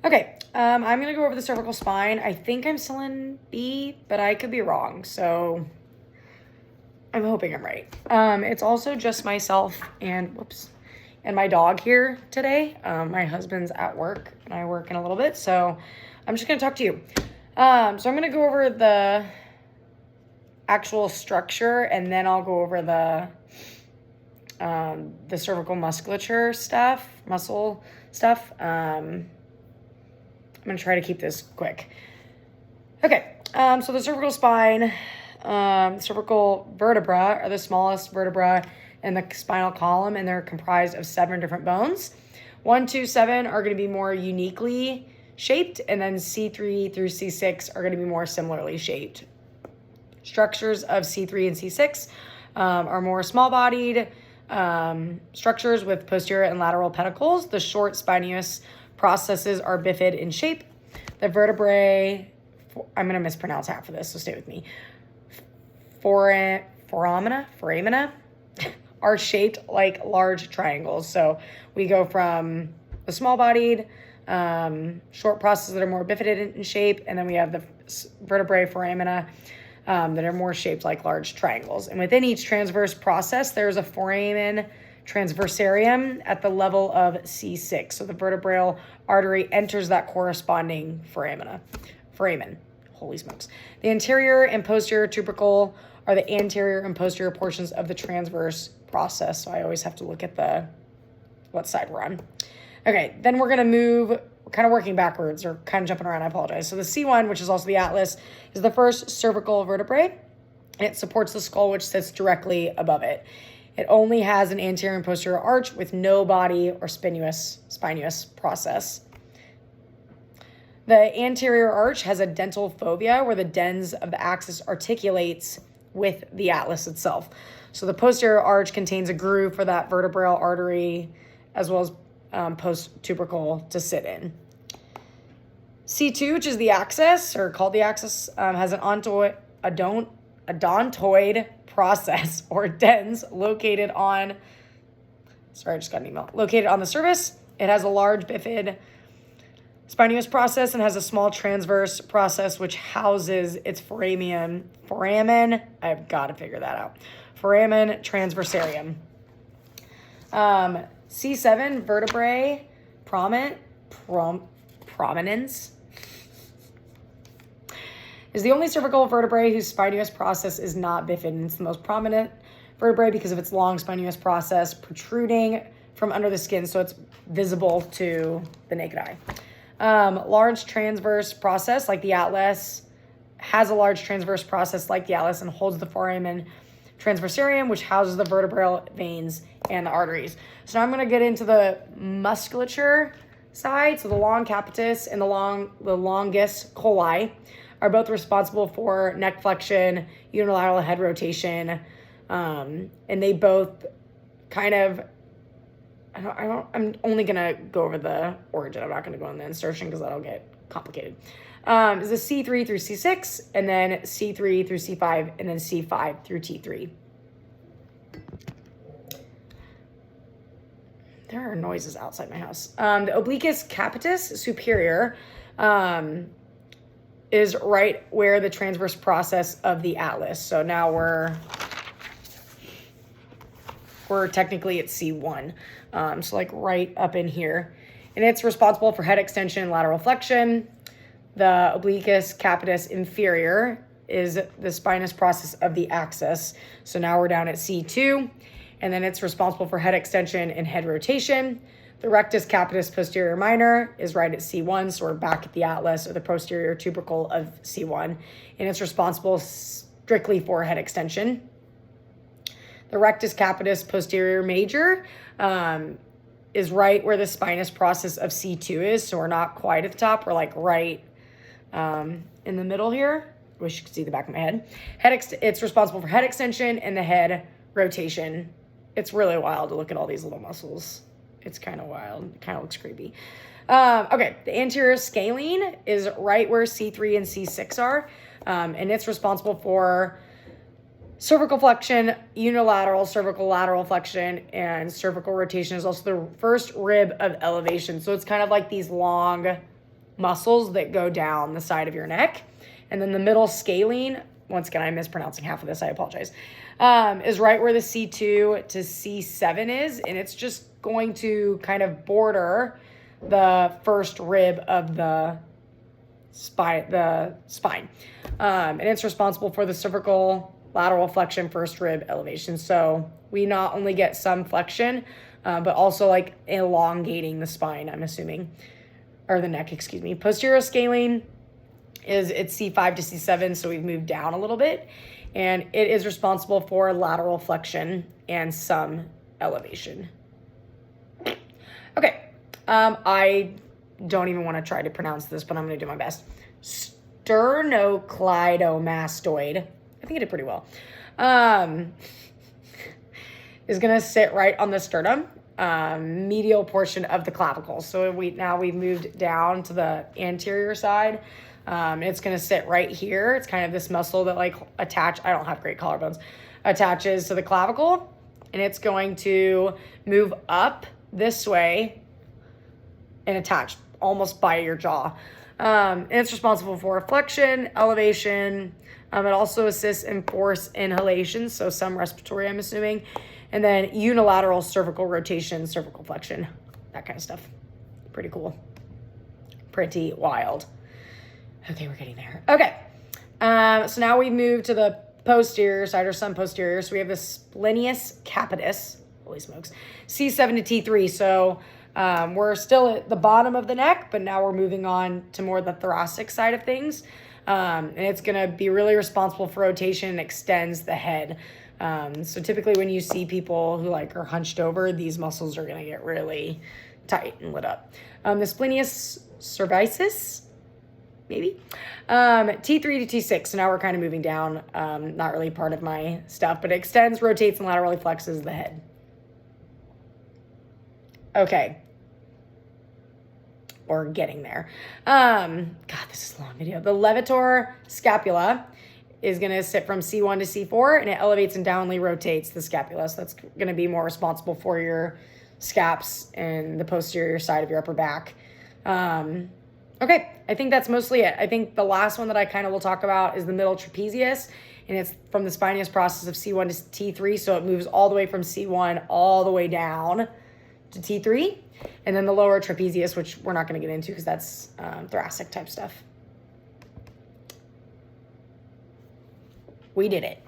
Okay, I'm going to go over the cervical spine. I think I'm still in B, but I could be wrong, so I'm hoping I'm right. It's also just myself and my dog here today. My husband's at work, and I work in a little bit, so I'm just going to talk to you. So I'm going to go over the actual structure, and then I'll go over the cervical muscle stuff. I'm going to try to keep this quick. Okay, so the cervical spine, cervical vertebra are the smallest vertebra in the spinal column, and they're comprised of 7 different bones. 1, 2, 7 are going to be more uniquely shaped, and then C3 through C6 are going to be more similarly shaped. Structures of C3 and C6 are more small-bodied structures with posterior and lateral pedicles. The short spinous processes are bifid in shape. The vertebrae, I'm going to mispronounce half of this, so stay with me. Foramina are shaped like large triangles. So we go from the small-bodied, short processes that are more bifid in shape, and then we have the vertebrae foramina that are more shaped like large triangles. And within each transverse process, there's a foramen transversarium at the level of C6. So the vertebral artery enters that corresponding foramen. Holy smokes. The anterior and posterior tubercle are the anterior and posterior portions of the transverse process. So I always have to look at what side we're on. Okay, then we're going to move, kind of working backwards or kind of jumping around. I apologize. So the C1, which is also the atlas, is the first cervical vertebrae. And it supports the skull, which sits directly above it. It only has an anterior and posterior arch with no body or spinous process. The anterior arch has a dental fovea where the dens of the axis articulates with the atlas itself. So the posterior arch contains a groove for that vertebral artery as well as post-tubercle to sit in. C2, which is the axis, or called the axis, has an odontoid process or dens located on the surface. It has a large bifid spinous process and has a small transverse process which houses its foramen. I've got to figure that out. Foramen transversarium. C7 vertebrae prominence is the only cervical vertebrae whose spinous process is not bifid, and it's the most prominent vertebrae because of its long spinous process protruding from under the skin, so it's visible to the naked eye. Large transverse process like the atlas has a large transverse process like the atlas and holds the foramen transversarium, which houses the vertebral veins and the arteries. So now I'm going to get into the musculature side. So the long capitis and the longus colli are both responsible for neck flexion, unilateral head rotation, and they both kind of, I'm only going to go over the origin. I'm not going to go on the insertion because that'll get complicated. Is the C3 through C6, and then C3 through C5, and then C5 through T3. There are noises outside my house. The obliquus capitis superior is right where the transverse process of the atlas. So now we're technically at C1. So like right up in here. And it's responsible for head extension and lateral flexion. The obliquus capitis inferior is the spinous process of the axis. So now we're down at C2. And then it's responsible for head extension and head rotation. The rectus capitis posterior minor is right at C1, so we're back at the atlas or the posterior tubercle of C1, and it's responsible strictly for head extension. The rectus capitis posterior major is right where the spinous process of C2 is, so we're not quite at the top. We're like right in the middle here. Wish you could see the back of my head. It's responsible for head extension and the head rotation. It's really wild to look at all these little muscles. It's kind of wild. It kind of looks creepy. Okay, the anterior scalene is right where C3 and C6 are, and it's responsible for cervical flexion, unilateral cervical lateral flexion, and cervical rotation is also the first rib of elevation. So it's kind of like these long muscles that go down the side of your neck. And then the middle scalene, once again, I'm mispronouncing half of this, I apologize, is right where the C2 to C7 is. And it's just going to kind of border the first rib of the spine. And it's responsible for the cervical lateral flexion, first rib elevation. So we not only get some flexion, but also like elongating the spine, I'm assuming, or the neck, excuse me. Posterior scalene it's C5 to C7, so we've moved down a little bit, and it is responsible for lateral flexion and some elevation. Okay, I don't even want to try to pronounce this, but I'm going to do my best. Sternocleidomastoid, I think I did pretty well, is going to sit right on the sternum, medial portion of the clavicle. So we've moved down to the anterior side. It's going to sit right here. It's kind of this muscle that I don't have great collarbones, attaches to the clavicle, and it's going to move up this way and attach almost by your jaw. And it's responsible for flexion, elevation. It also assists in force inhalation, so some respiratory, I'm assuming. And then unilateral cervical rotation, cervical flexion, that kind of stuff. Pretty cool. Pretty wild. Okay, we're getting there. Okay, so now we move to the posterior side, or some posterior. So we have the splenius capitis, holy smokes, C7 to T3. So we're still at the bottom of the neck, but now we're moving on to more the thoracic side of things. And it's gonna be really responsible for rotation and extends the head. So typically when you see people who are hunched over, these muscles are gonna get really tight and lit up. The splenius cervicis, maybe, T3 to T6. So now we're kind of moving down, not really part of my stuff, but it extends, rotates, and laterally flexes the head. Okay. Or getting there. God, this is a long video. The levator scapula is going to sit from C1 to C4, and it elevates and downly rotates the scapula. So that's going to be more responsible for your scaps and the posterior side of your upper back. Okay, I think that's mostly it. I think the last one that I kind of will talk about is the middle trapezius, and it's from the spinous process of C1 to T3, so it moves all the way from C1 all the way down to T3, and then the lower trapezius, which we're not going to get into because that's thoracic type stuff. We did it.